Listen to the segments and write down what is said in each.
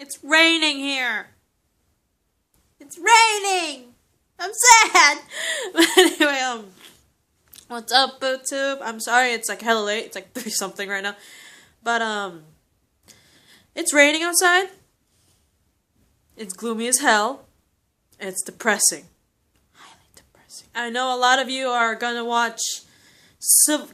It's raining here. It's raining. I'm sad. But anyway, what's up, BooTube? I'm sorry, it's like hella late. It's like 3 something right now. But it's raining outside. It's gloomy as hell. And it's depressing. Highly depressing. I know a lot of you are gonna watch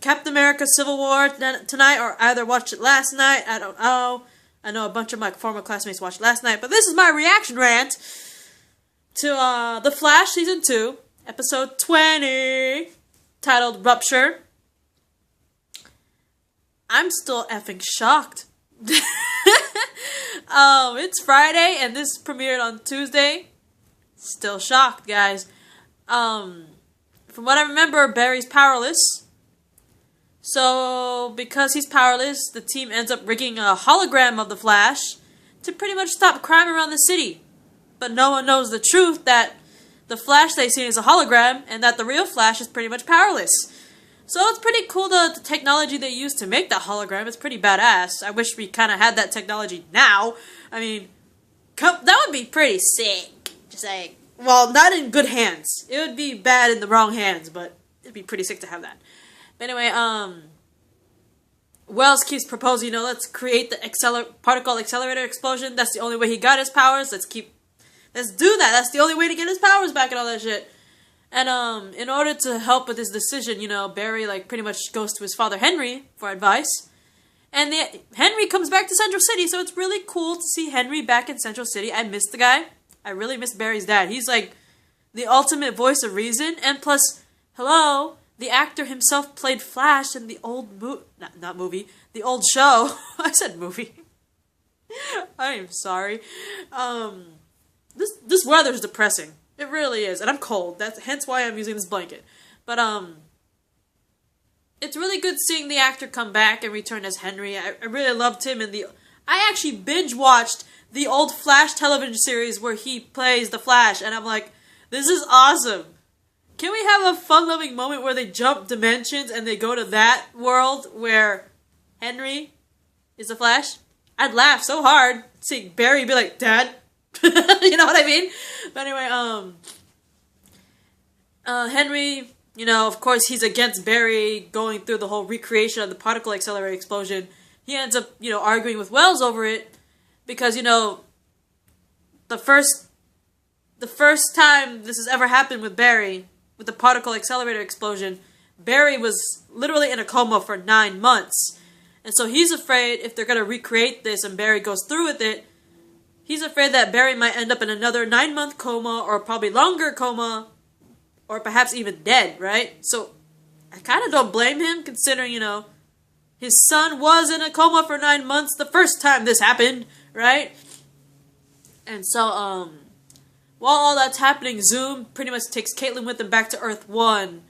Captain America Civil War tonight, or either watched it last night. I don't know. I know a bunch of my former classmates watched it last night, but this is my reaction rant to The Flash Season 2, Episode 20, titled Rupture. I'm still effing shocked. It's Friday, and this premiered on Tuesday. Still shocked, guys. From what I remember, Barry's powerless. So, because he's powerless, the team ends up rigging a hologram of the Flash to pretty much stop crime around the city. But no one knows the truth that the Flash they see is a hologram, and that the real Flash is pretty much powerless. So it's pretty cool, the technology they used to make that hologram. It's pretty badass. I wish we kind of had that technology now. I mean, that would be pretty sick. Just saying. Well, not in good hands. It would be bad in the wrong hands, but it'd be pretty sick to have that. But anyway, Wells keeps proposing, let's create the particle accelerator explosion. That's the only way he got his powers. Let's do that. That's the only way to get his powers back and all that shit. And, in order to help with his decision, Barry, pretty much goes to his father, Henry, for advice. And Henry comes back to Central City, so it's really cool to see Henry back in Central City. I miss the guy. I really miss Barry's dad. He's, the ultimate voice of reason. And plus, hello, the actor himself played Flash in the old not movie, the old show. I said movie. I'm sorry. This weather's depressing. It really is, and I'm cold. That's hence why I'm using this blanket. But it's really good seeing the actor come back and return as Henry. I really loved him in I actually binge watched the old Flash television series where he plays the Flash, and I'm like, this is awesome. Can we have a fun-loving moment where they jump dimensions and they go to that world where Henry is the Flash? I'd laugh so hard seeing Barry be like, Dad. You know what I mean? But anyway, Henry, of course he's against Barry going through the whole recreation of the particle accelerator explosion. He ends up, arguing with Wells over it because, the first time this has ever happened with Barry, with the particle accelerator explosion, Barry was literally in a coma for 9 months. And so he's afraid if they're going to recreate this and Barry goes through with it, he's afraid that Barry might end up in another 9-month coma, or probably longer coma, or perhaps even dead, right? So, I kind of don't blame him, considering, his son was in a coma for 9 months the first time this happened, right? And so, while all that's happening, Zoom pretty much takes Caitlin with him back to Earth 1.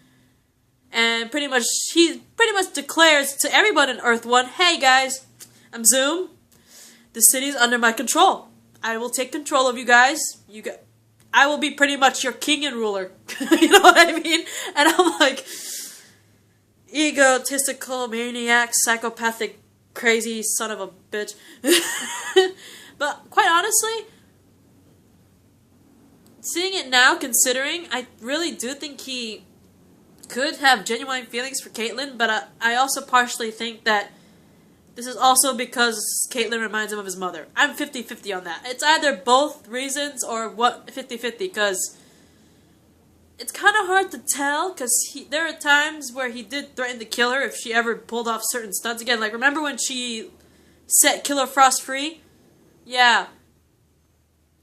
And he pretty much declares to everyone in Earth 1, hey guys, I'm Zoom. The city's under my control. I will take control of you guys. I will be pretty much your king and ruler. You know what I mean? And I'm like, egotistical, maniac, psychopathic, crazy son of a bitch. But quite honestly, seeing it now, considering, I really do think he could have genuine feelings for Caitlin, but I also partially think that this is also because Caitlin reminds him of his mother. I'm 50-50 on that. It's either both reasons or 50-50, because it's kind of hard to tell, because there are times where he did threaten to kill her if she ever pulled off certain stunts again. Remember when she set Killer Frost free? Yeah.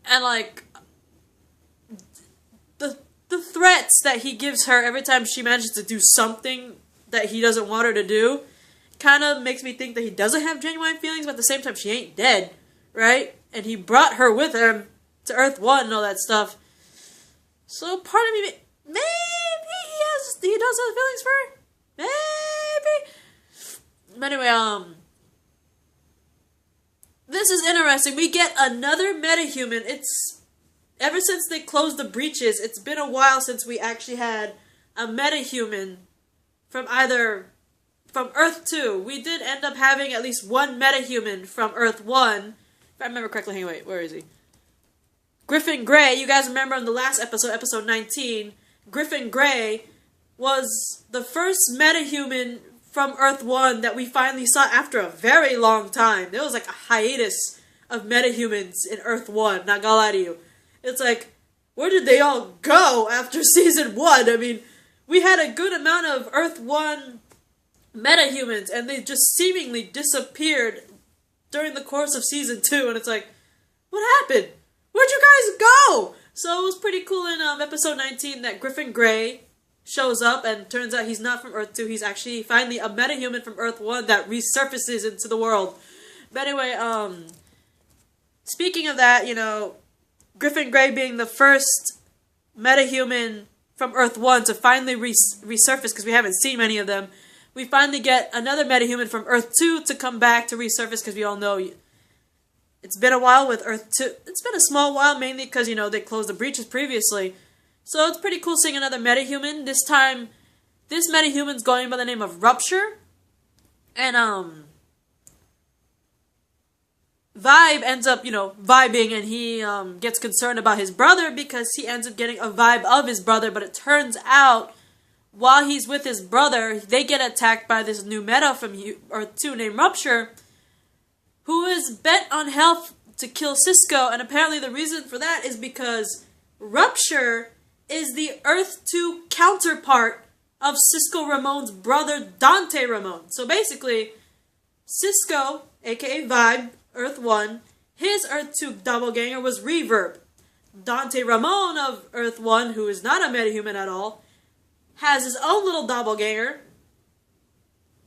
And, the threats that he gives her every time she manages to do something that he doesn't want her to do kind of makes me think that he doesn't have genuine feelings, but at the same time, she ain't dead, right? And he brought her with him to Earth 1 and all that stuff. So part of me, maybe he does have feelings for her? Maybe. But anyway, this is interesting. We get another metahuman. Ever since they closed the breaches, it's been a while since we actually had a metahuman from Earth 2. We did end up having at least one metahuman from Earth 1. If I remember correctly. Hey, wait, where is he? Griffin Grey, you guys remember in the last episode, episode 19, Griffin Grey was the first metahuman from Earth-1 that we finally saw after a very long time. There was like a hiatus of metahumans in Earth-1, not gonna lie to you. It's like, where did they all go after Season 1? I mean, we had a good amount of Earth-1 metahumans, and they just seemingly disappeared during the course of Season 2, and it's like, what happened? Where'd you guys go? So it was pretty cool in episode 19 that Griffin Grey shows up, and turns out he's not from Earth 2. He's actually finally a metahuman from Earth 1 that resurfaces into the world. But anyway, speaking of that, you know, Griffin Grey being the first metahuman from Earth 1 to finally resurface, because we haven't seen many of them. We finally get another metahuman from Earth 2 to come back to resurface, because we all know it's been a while with Earth 2. It's been a small while, mainly because, you know, they closed the breaches previously. So it's pretty cool seeing another metahuman. This time, this metahuman's going by the name of Rupture. And, Vibe ends up, you know, vibing, and he, gets concerned about his brother because he ends up getting a vibe of his brother. But it turns out, while he's with his brother, they get attacked by this new meta from Earth 2 named Rupture, who is bent on health to kill Cisco, and apparently the reason for that is because Rupture is the Earth 2 counterpart of Cisco Ramon's brother, Dante Ramon. So basically, Cisco, aka Vibe, Earth 1, his Earth 2 doppelganger was Reverb. Dante Ramon of Earth 1, who is not a metahuman at all, has his own little doppelganger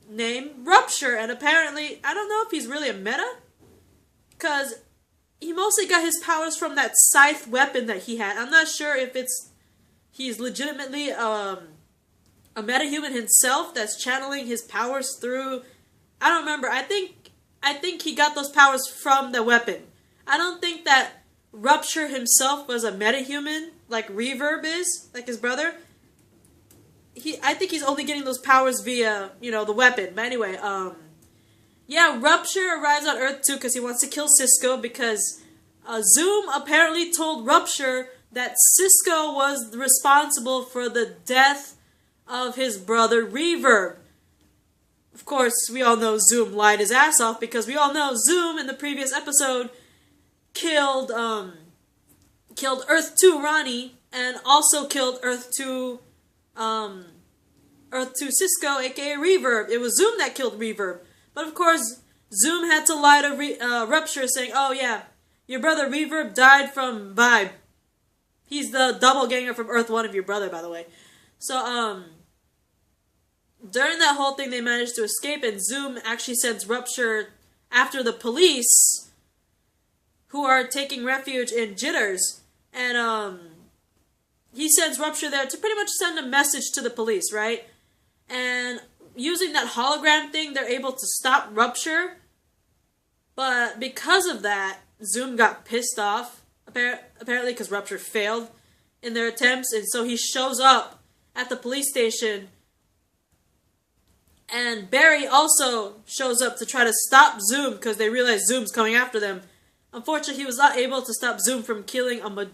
named Rupture, and apparently, I don't know if he's really a meta, because he mostly got his powers from that scythe weapon that he had. I'm not sure if he's legitimately a metahuman himself that's channeling his powers through, I don't remember, I think he got those powers from the weapon. I don't think that Rupture himself was a metahuman, like Reverb is, like his brother. I think he's only getting those powers via, you know, the weapon. But anyway, yeah, Rupture arrives on Earth 2 because he wants to kill Cisco, because Zoom apparently told Rupture that Cisco was responsible for the death of his brother Reverb. Of course, we all know Zoom lied his ass off, because we all know Zoom in the previous episode killed Earth 2 Ronnie, and also killed Earth 2 Cisco, aka Reverb. It was Zoom that killed Reverb. But of course, Zoom had to lie to Rupture, saying, oh yeah, your brother Reverb died from Vibe. He's the doppelganger from Earth 1 of your brother, by the way. So, during that whole thing, they managed to escape, and Zoom actually sends Rupture after the police, who are taking refuge in Jitters. And, he sends Rupture there to pretty much send a message to the police, right? And using that hologram thing, they're able to stop Rupture. But because of that, Zoom got pissed off, apparently because Rupture failed in their attempts. And so he shows up at the police station. And Barry also shows up to try to stop Zoom, because they realize Zoom's coming after them. Unfortunately, he was not able to stop Zoom from killing a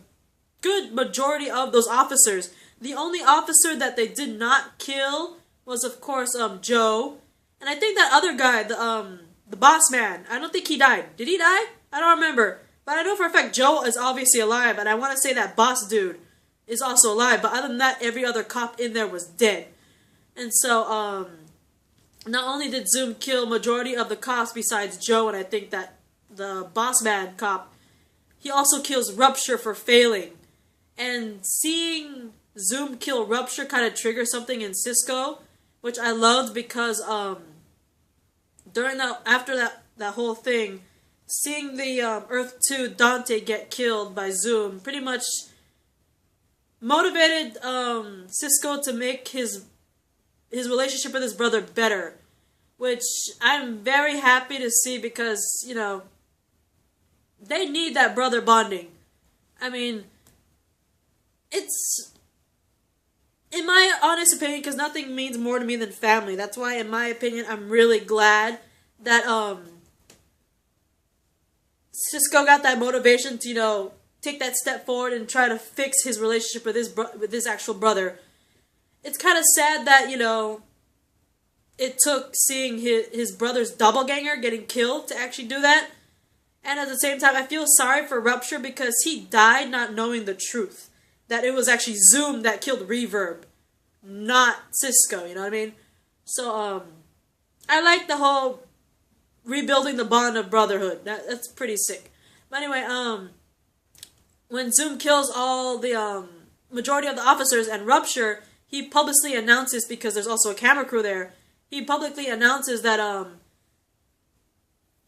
good majority of those officers. The only officer that they did not kill was, of course, Joe. And I think that other guy, the boss man, I don't think he died. Did he die? I don't remember. But I know for a fact Joe is obviously alive, and I want to say that boss dude is also alive. But other than that, every other cop in there was dead. And so, not only did Zoom kill majority of the cops besides Joe, and I think that the boss man cop, he also kills Rupture for failing. And seeing Zoom kill Rupture kind of triggers something in Cisco, which I loved, because after that whole thing, seeing the Earth 2 Dante get killed by Zoom pretty much motivated Cisco to make his relationship with his brother better, which I'm very happy to see, because, you know, they need that brother bonding. I mean, it's, in my honest opinion, because nothing means more to me than family. That's why, in my opinion, I'm really glad that Cisco got that motivation to, take that step forward and try to fix his relationship with his actual brother. It's kind of sad that, it took seeing his brother's doppelganger getting killed to actually do that. And at the same time, I feel sorry for Rupture because he died not knowing the truth. That it was actually Zoom that killed Reverb, not Cisco, you know what I mean? So, I like the whole rebuilding the bond of brotherhood. That's pretty sick. But anyway, when Zoom kills all the, majority of the officers and Rupture, he publicly announces, because there's also a camera crew there, he publicly announces that,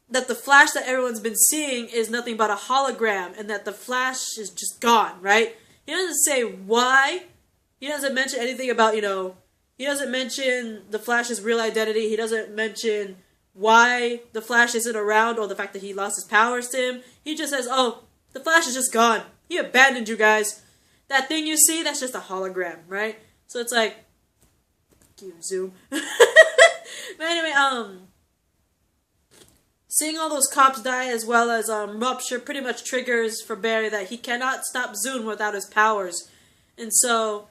that the Flash that everyone's been seeing is nothing but a hologram, and that the Flash is just gone, right? He doesn't say why. He doesn't mention anything about, he doesn't mention the Flash's real identity. He doesn't mention why the Flash isn't around or the fact that he lost his powers to him. He just says, oh, the Flash is just gone. He abandoned you guys. That thing you see, that's just a hologram, right? So it's like, fuck you, Zoom. But anyway, seeing all those cops die as well as Rupture pretty much triggers for Barry that he cannot stop Zoom without his powers. And so,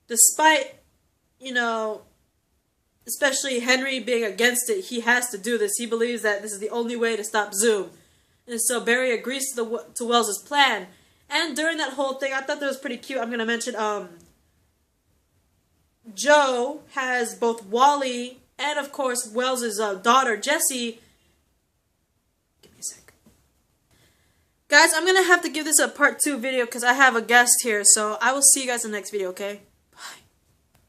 despite, especially Henry being against it, he has to do this. He believes that this is the only way to stop Zoom. And so Barry agrees to Wells' plan. And during that whole thing, I thought that was pretty cute. I'm going to mention, Joe has both Wally and, of course, Wells' daughter, Jessie. Give me a sec. Guys, I'm going to have to give this a part 2 video because I have a guest here. So I will see you guys in the next video, okay?